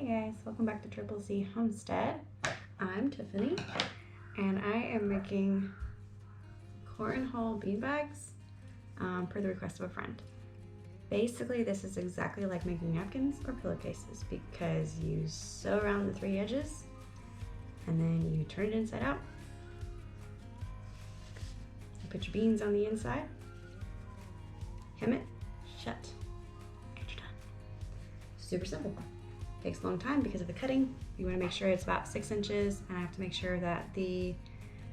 Hey guys, welcome back to Triple Z Homestead. I'm Tiffany and I am making cornhole beanbags per the request of a friend. Basically, this is exactly like making napkins or pillowcases because you sew around the three edges and then you turn it inside out. You put your beans on the inside, hem it, shut, and you're done. Super simple. Takes a long time because of the cutting. You want to make sure it's about 6 inches, and I have to make sure that the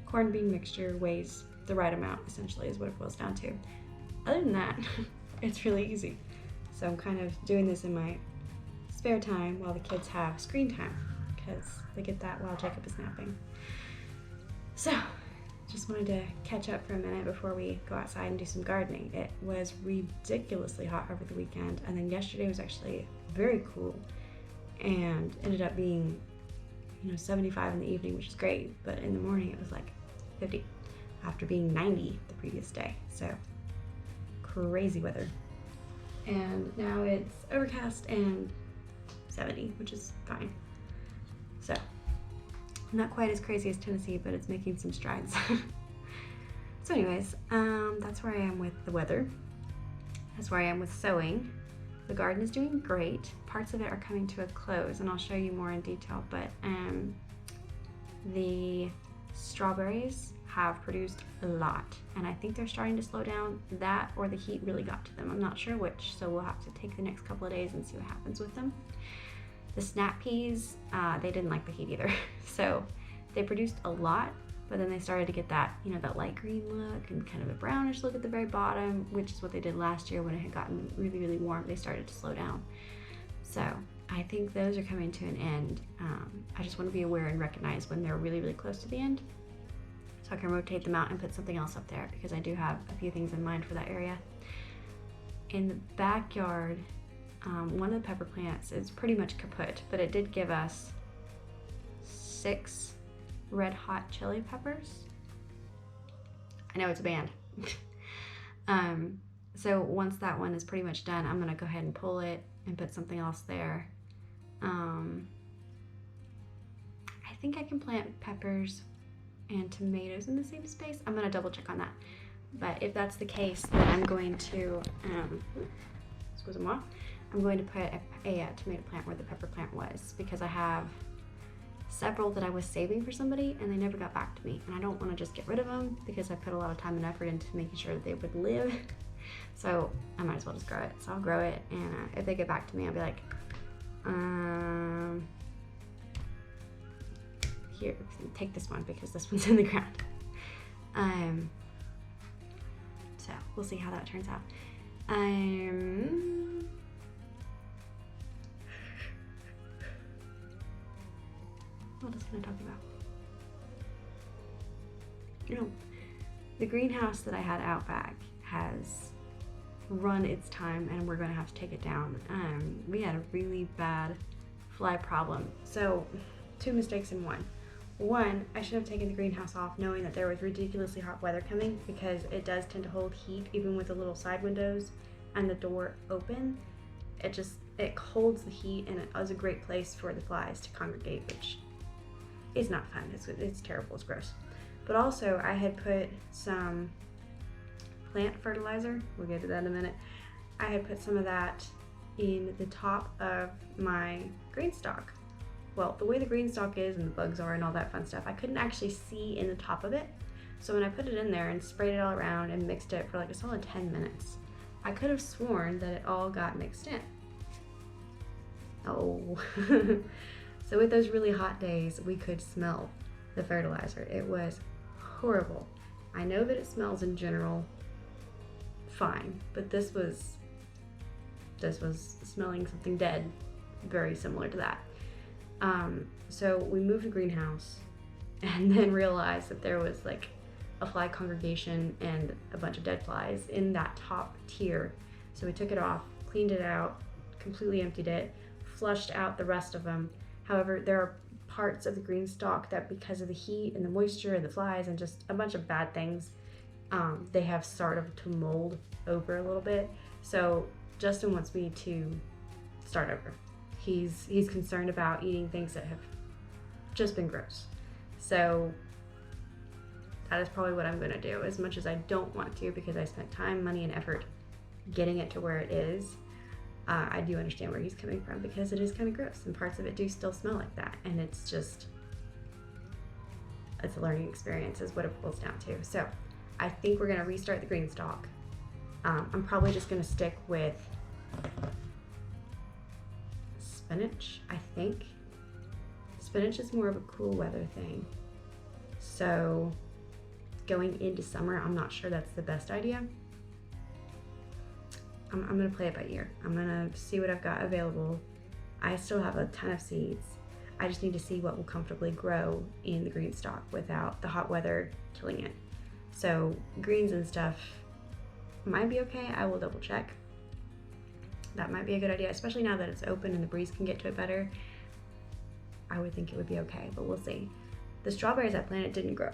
corn bean mixture weighs the right amount, essentially is what it boils down to. Other than that, it's really easy. So I'm kind of doing this in my spare time while the kids have screen time because they get that while Jacob is napping. So just wanted to catch up for a minute before we go outside and do some gardening. It was ridiculously hot over the weekend, and then yesterday was actually very cool and ended up being 75 in the evening, which is great, but in the morning it was like 50 after being 90 the previous day. So crazy weather. And now it's overcast and 70, which is fine. So not quite as crazy as Tennessee, but it's making some strides. So anyways, that's where I am with the weather. That's where I am with sewing. The garden is doing great. Parts of it are coming to a close, and I'll show you more in detail, but the strawberries have produced a lot, and I think they're starting to slow down. That or the heat really got to them. I'm not sure which, so we'll have to take the next couple of days and see what happens with them. The snap peas, they didn't like the heat either. So they produced a lot, but then they started to get that, that light green look and kind of a brownish look at the very bottom, which is what they did last year when it had gotten really, really warm. They started to slow down. So I think those are coming to an end. I just want to be aware and recognize when they're really, really close to the end, so I can rotate them out and put something else up there, because I do have a few things in mind for that area. In the backyard, one of the pepper plants is pretty much kaput, but it did give us 6 red hot chili peppers. I know it's a band. So once that one is pretty much done, I'm gonna go ahead and pull it and put something else there. I think I can plant peppers and tomatoes in the same space. I'm gonna double check on that. But if that's the case, then I'm going to, excusez-moi, I'm going to put a tomato plant where the pepper plant was, because I have several that I was saving for somebody and they never got back to me, and I don't want to just get rid of them because I put a lot of time and effort into making sure that they would live. So I might as well just grow it. So I'll grow it, and if they get back to me, I'll be like, here, take this one because this one's in the ground. So we'll see how that turns out. What else can I talk about? The greenhouse that I had out back has run its time, and we're going to have to take it down. We had a really bad fly problem. So 2 mistakes in one. One, I should have taken the greenhouse off knowing that there was ridiculously hot weather coming, because it does tend to hold heat even with the little side windows and the door open. It holds the heat, and it is a great place for the flies to congregate, which is not fun. It's terrible. It's gross. But also, I had put some plant fertilizer. We'll get to that in a minute. I had put some of that in the top of my GreenStalk. Well, the way the GreenStalk is and the bugs are and all that fun stuff, I couldn't actually see in the top of it. So when I put it in there and sprayed it all around and mixed it for like a solid 10 minutes, I could have sworn that it all got mixed in. Oh. So with those really hot days, we could smell the fertilizer. It was horrible. I know that it smells in general fine, but this was smelling something dead, very similar to that. So we moved the greenhouse and then realized that there was like a fly congregation and a bunch of dead flies in that top tier. So we took it off, cleaned it out, completely emptied it, flushed out the rest of them. However, there are parts of the GreenStalk that, because of the heat and the moisture and the flies and just a bunch of bad things, they have started to mold over a little bit. So Justin wants me to start over. He's concerned about eating things that have just been gross. So that is probably what I'm gonna do, as much as I don't want to, because I spent time, money, and effort getting it to where it is. I do understand where he's coming from, because it is kind of gross, and parts of it do still smell like that, and it's a learning experience is what it boils down to. So I think we're gonna restart the GreenStalk. I'm probably just gonna stick with spinach, I think. Spinach is more of a cool weather thing. So going into summer, I'm not sure that's the best idea. I'm gonna play it by ear. I'm gonna see what I've got available. I still have a ton of seeds. I just need to see what will comfortably grow in the GreenStalk without the hot weather killing it. So greens and stuff might be okay. I will double check. That might be a good idea, especially now that it's open and the breeze can get to it better. I would think it would be okay, but we'll see. The strawberries I planted didn't grow.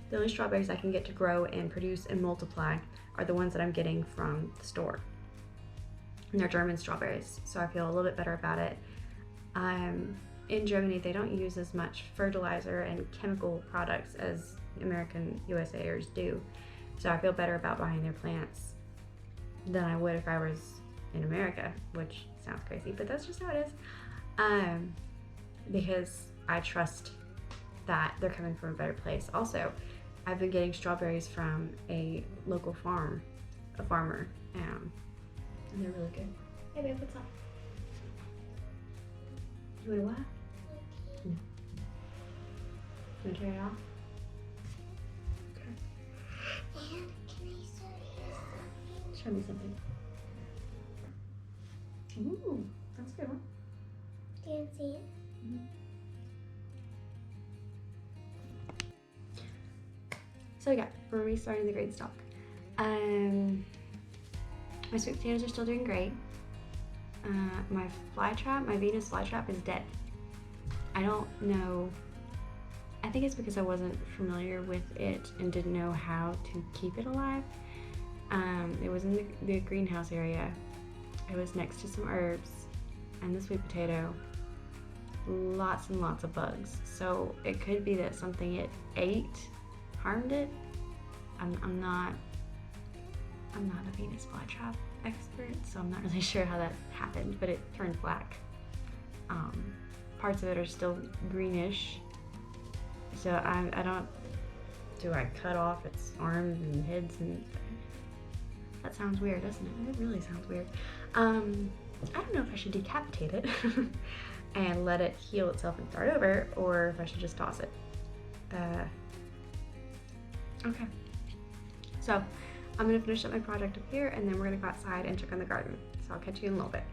The only strawberries I can get to grow and produce and multiply are the ones that I'm getting from the store. And they're German strawberries, so I feel a little bit better about it. In Germany, they don't use as much fertilizer and chemical products as American USAers do. So I feel better about buying their plants than I would if I was in America, which sounds crazy, but that's just how it is. Because I trust that they're coming from a better place. Also, I've been getting strawberries from a local farmer, and they're really good. Hey babe, what's up? You want to what? No. You want to tear it off? Okay. And can I show you something? Show me something. Ooh, that's a good one. Do you see it? Mm-hmm. So yeah, we're restarting the GreenStalk. My sweet potatoes are still doing great. My Venus flytrap is dead. I don't know. I think it's because I wasn't familiar with it and didn't know how to keep it alive. It was in the greenhouse area. It was next to some herbs and the sweet potato. Lots and lots of bugs. So it could be that something it ate harmed it. I'm not a Venus flytrap expert, so I'm not really sure how that happened, but it turned black. Parts of it are still greenish, so do I cut off its arms and heads? And that sounds weird, doesn't it? It really sounds weird. I don't know if I should decapitate it and let it heal itself and start over, or if I should just toss it. Okay, so I'm gonna finish up my project up here, and then we're gonna go outside and check on the garden. So I'll catch you in a little bit.